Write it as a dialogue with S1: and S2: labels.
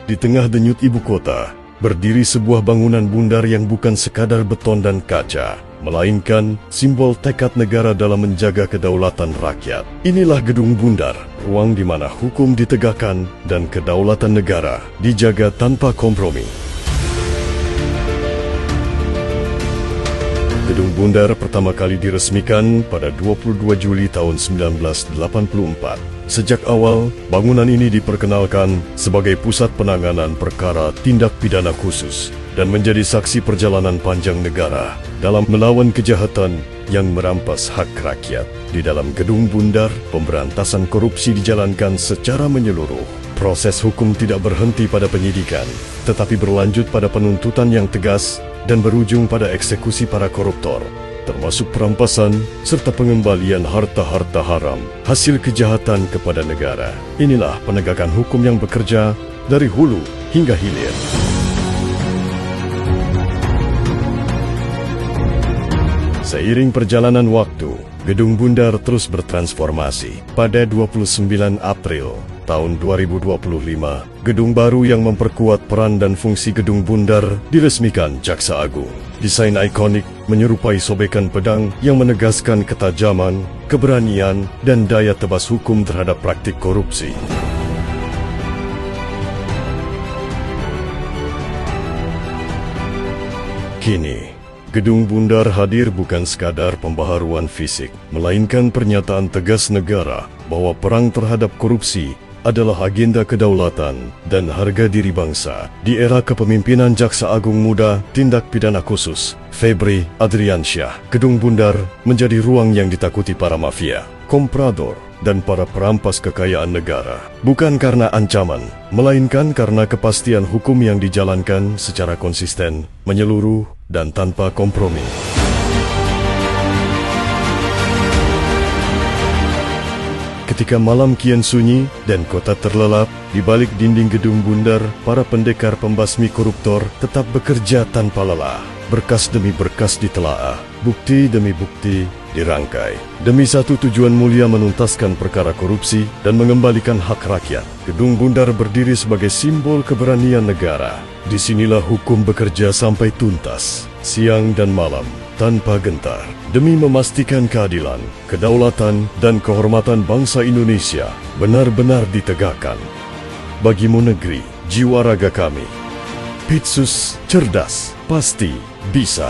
S1: Di tengah denyut ibu kota, berdiri sebuah bangunan bundar yang bukan sekadar beton dan kaca, melainkan simbol tekad negara dalam menjaga kedaulatan rakyat. Inilah Gedung Bundar, ruang di mana hukum ditegakkan dan kedaulatan negara dijaga tanpa kompromi. Gedung Bundar pertama kali diresmikan pada 22 Juli tahun 1984. Sejak awal, bangunan ini diperkenalkan sebagai pusat penanganan perkara tindak pidana khusus dan menjadi saksi perjalanan panjang negara dalam melawan kejahatan yang merampas hak rakyat. Di dalam Gedung Bundar, pemberantasan korupsi dijalankan secara menyeluruh. Proses hukum tidak berhenti pada penyidikan, tetapi berlanjut pada penuntutan yang tegas dan berujung pada eksekusi para koruptor, termasuk perampasan serta pengembalian harta-harta haram hasil kejahatan kepada negara. Inilah penegakan hukum yang bekerja dari hulu hingga hilir. Seiring perjalanan waktu, Gedung Bundar terus bertransformasi. Pada 29 April tahun 2025, gedung baru yang memperkuat peran dan fungsi Gedung Bundar diresmikan Jaksa Agung. Desain ikonik menyerupai sobekan pedang yang menegaskan ketajaman, keberanian, dan daya tebas hukum terhadap praktik korupsi. Kini, Gedung Bundar hadir bukan sekadar pembaharuan fisik, melainkan pernyataan tegas negara bahwa perang terhadap korupsi adalah agenda kedaulatan dan harga diri bangsa. Di era kepemimpinan Jaksa Agung Muda Tindak Pidana Khusus, Febri Adriansyah, Gedung Bundar menjadi ruang yang ditakuti para mafia, komprador, dan para perampas kekayaan negara. Bukan karena ancaman, melainkan karena kepastian hukum yang dijalankan secara konsisten, menyeluruh, dan tanpa kompromi. Ketika malam kian sunyi dan kota terlelap, di balik dinding Gedung Bundar, para pendekar pembasmi koruptor tetap bekerja tanpa lelah. Berkas demi berkas ditelaah, bukti demi bukti dirangkai. Demi satu tujuan mulia, menuntaskan perkara korupsi dan mengembalikan hak rakyat. Gedung Bundar berdiri sebagai simbol keberanian negara. Disinilah hukum bekerja sampai tuntas, siang dan malam, tanpa gentar, demi memastikan keadilan, kedaulatan, dan kehormatan bangsa Indonesia benar-benar ditegakkan. Bagimu negeri, jiwa raga kami. Pitsus, cerdas, pasti bisa.